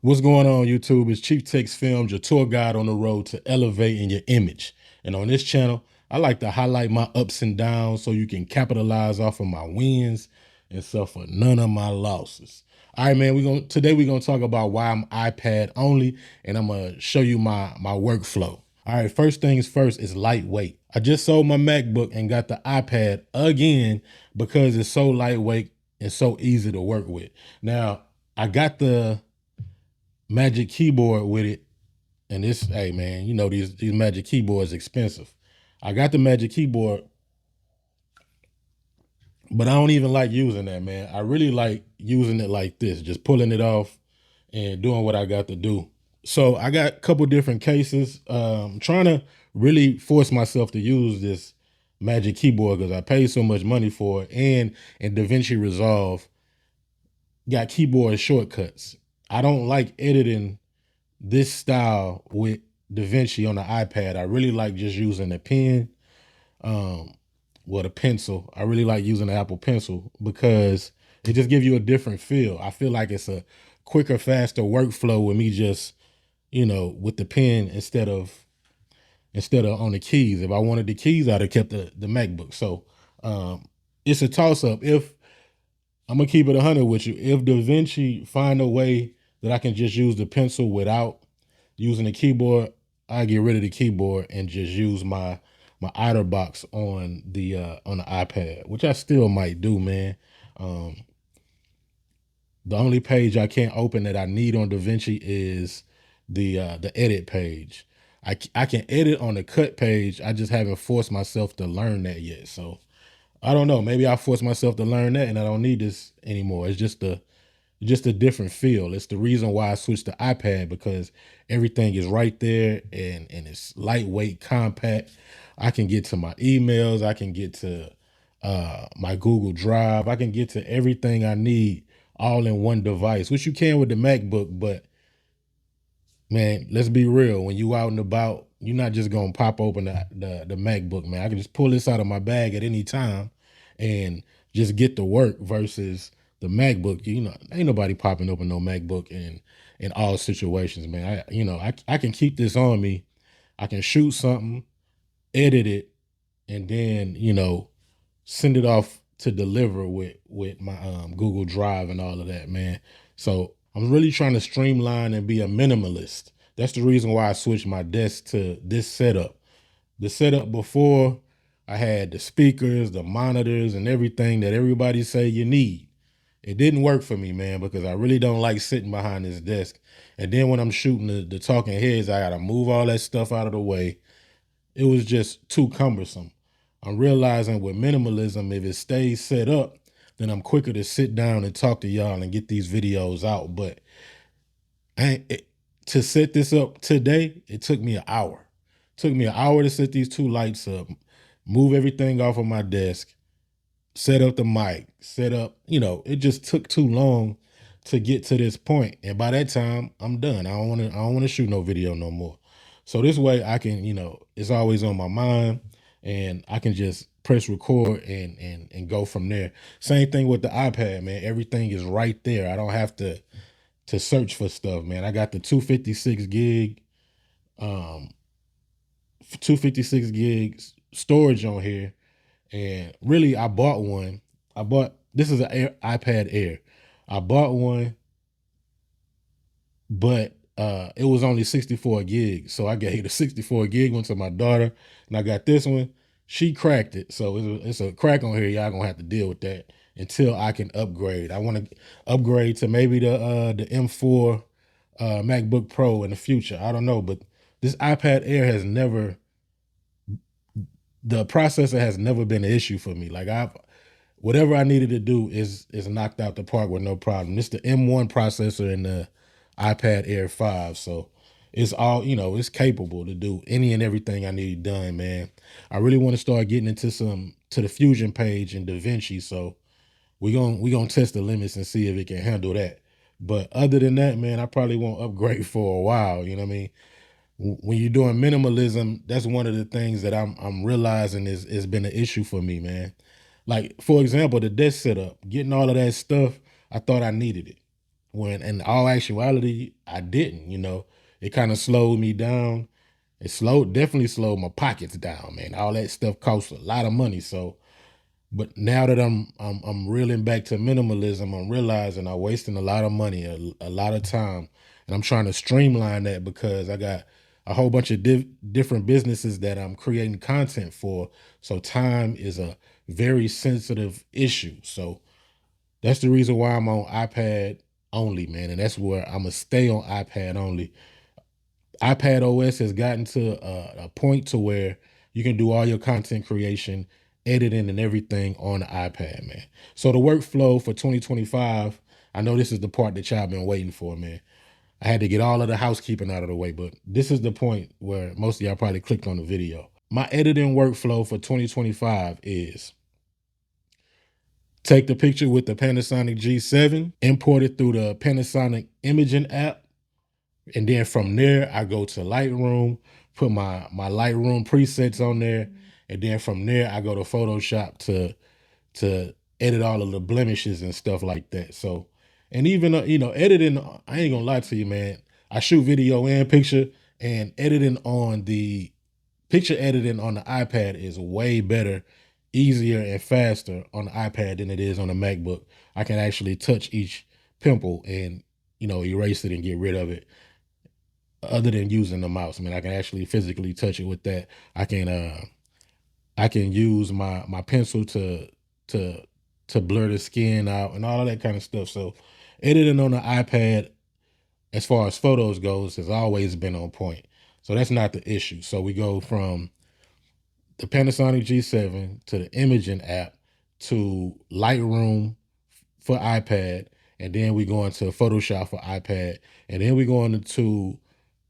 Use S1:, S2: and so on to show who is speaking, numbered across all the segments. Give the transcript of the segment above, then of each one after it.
S1: What's going on, YouTube? It's Chief Text Films, your tour guide on the road to elevating your image. And on this channel, I like to highlight my ups and downs so you can capitalize off of my wins and suffer none of my losses. All right, man. Today we're gonna talk about why I'm iPad only, and I'm gonna show you my workflow. All right, first things first is lightweight. I just sold my MacBook and got the iPad again because it's so lightweight and so easy to work with. Now, I got the Magic Keyboard with it, and this, hey man, you know these Magic Keyboards expensive. I got the Magic Keyboard, but I don't even like using that, man. I really like using it like this, just pulling it off and doing what I got to do. So I got a couple different cases. Trying to really force myself to use this Magic Keyboard because I paid so much money for it, and in DaVinci Resolve got keyboard shortcuts. I don't like editing this style with DaVinci on the iPad. I really like just using the pen, the pencil. I really like using the Apple Pencil because it just gives you a different feel. I feel like it's a quicker, faster workflow with me just, with the pen instead of on the keys. If I wanted the keys, I'd have kept the MacBook. So it's a toss up. If I'm gonna keep it 100 with you, if DaVinci find a way that I can just use the pencil without using the keyboard, I get rid of the keyboard and just use my OtterBox on the iPad, which I still might do, man. The only page I can't open that I need on DaVinci is the edit page. I can edit on the cut page. I just haven't forced myself to learn that yet. So I don't know. Maybe I force myself to learn that and I don't need this anymore. It's just a different feel. It's the reason why I switched to iPad, because everything is right there and it's lightweight, compact. I can get to my emails. I can get to my Google Drive. I can get to everything I need all in one device, which you can with the MacBook. But man, let's be real. When you out and about, you're not just gonna pop open the MacBook, man. I can just pull this out of my bag at any time and just get to work versus the MacBook. Ain't nobody popping open no MacBook in all situations, man. I can keep this on me. I can shoot something, edit it, and then send it off to deliver with my Google Drive and all of that, man. So I'm really trying to streamline and be a minimalist. That's the reason why I switched my desk to this setup. The setup before, I had the speakers, the monitors, and everything that everybody say you need. It didn't work for me, man, because I really don't like sitting behind this desk. And then when I'm shooting the talking heads, I gotta move all that stuff out of the way. It was just too cumbersome. I'm realizing with minimalism, if it stays set up, then I'm quicker to sit down and talk to y'all and get these videos out. But to set this up today, it took me an hour. It took me an hour to set these two lights up, move everything off of my desk, set up the mic, it just took too long to get to this point. And by that time, I'm done. I don't want to shoot no video no more. So this way I can, it's always on my mind and I can just press record and go from there. Same thing with the iPad, man. Everything is right there. I don't have to search for stuff, man. I got the 256 gig 256 gigs storage on here. And really, I bought one. This is an iPad Air. I bought one, but it was only 64 gigs. So I gave the 64 gig one to my daughter, and I got this one. She cracked it. So it's a crack on here. Y'all gonna have to deal with that until I can upgrade. I want to upgrade to maybe the M4 MacBook Pro in the future. I don't know, but this iPad Air the processor has never been an issue for me. Like whatever I needed to do is knocked out the park with no problem. It's the M1 processor in the iPad Air 5. So it's all, it's capable to do any and everything I need done, man. I really want to start getting into the Fusion page in DaVinci. So we gonna test the limits and see if it can handle that. But other than that, man, I probably won't upgrade for a while. You know what I mean? When you're doing minimalism, that's one of the things that I'm realizing is been an issue for me, man. Like, for example, the desk setup, getting all of that stuff, I thought I needed it. when in all actuality, I didn't, you know. It kind of slowed me down. It definitely slowed my pockets down, man. All that stuff costs a lot of money. So, but now that I'm reeling back to minimalism, I'm realizing I'm wasting a lot of money, a lot of time, and I'm trying to streamline that because I got a whole bunch of different businesses that I'm creating content for. So time is a very sensitive issue. So that's the reason why I'm on iPad only, man, and that's where I'm gonna stay on iPad only. iPad OS has gotten to a point to where you can do all your content creation, editing, and everything on the iPad, man. So the workflow for 2025, I know this is the part that y'all been waiting for, man. I had to get all of the housekeeping out of the way, but this is the point where most of y'all probably clicked on the video. My editing workflow for 2025 is take the picture with the Panasonic G7, import it through the Panasonic imaging app, and then from there, I go to Lightroom, put my Lightroom presets on there, and then from there, I go to Photoshop to edit all of the blemishes and stuff like that. So, and even you know, editing, I ain't gonna lie to you, man. I shoot video and picture, and editing on the picture editing on the iPad is way better, easier, and faster on the iPad than it is on the MacBook. I can actually touch each pimple and, you know, erase it and get rid of it other than using the mouse. I mean, I can actually physically touch it with that. I can use my pencil to to blur the skin out and all of that kind of stuff. So editing on the iPad as far as photos goes has always been on point. So that's not the issue. So we go from the Panasonic G7 to the imaging app to Lightroom for iPad, and then we go into Photoshop for iPad, and then we go into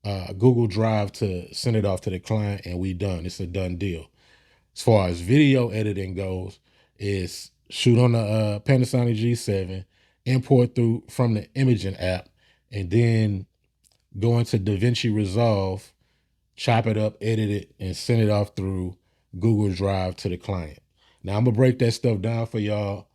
S1: Google Drive to send it off to the client, and we done. It's a done deal. As far as video editing goes, is shoot on the Panasonic G7, import through from the imaging app, and then go into DaVinci Resolve, chop it up, edit it, and send it off through Google Drive to the client. Now I'm gonna break that stuff down for y'all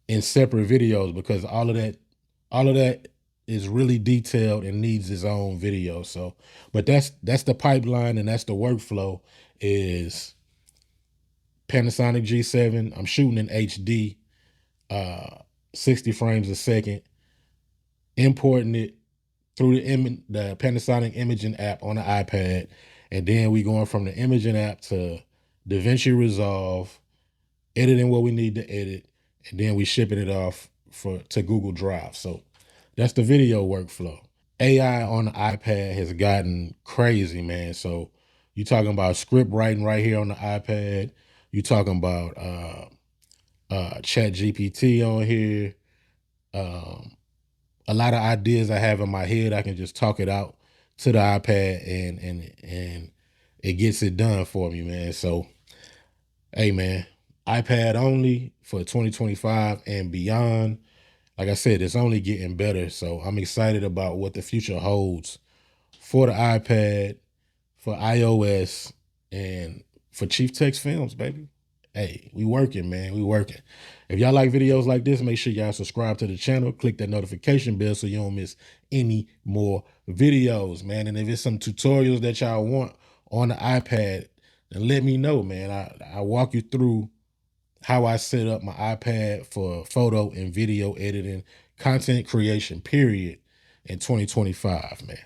S1: in separate videos because all of that is really detailed and needs its own video. So, but that's the pipeline and that's the workflow is Panasonic G7. I'm shooting in HD, 60 frames a second, importing it through the Panasonic imaging app on the iPad, and then we going from the imaging app to DaVinci Resolve, editing what we need to edit, and then we shipping it off to Google Drive. So that's the video workflow. AI on the iPad has gotten crazy, man. So you talking about script writing right here on the iPad. You talking about ChatGPT on here. A lot of ideas I have in my head, I can just talk it out to the iPad and it gets it done for me, man. So, hey, man, iPad only for 2025 and beyond. Like I said, it's only getting better. So I'm excited about what the future holds for the iPad, for iOS, and for Chief Text Films, baby. Hey, we working, man. We working. If y'all like videos like this, make sure y'all subscribe to the channel. Click that notification bell so you don't miss any more videos, man. And if it's some tutorials that y'all want on the iPad, then let me know, man. I walk you through how I set up my iPad for photo and video editing, content creation, period, in 2025, man.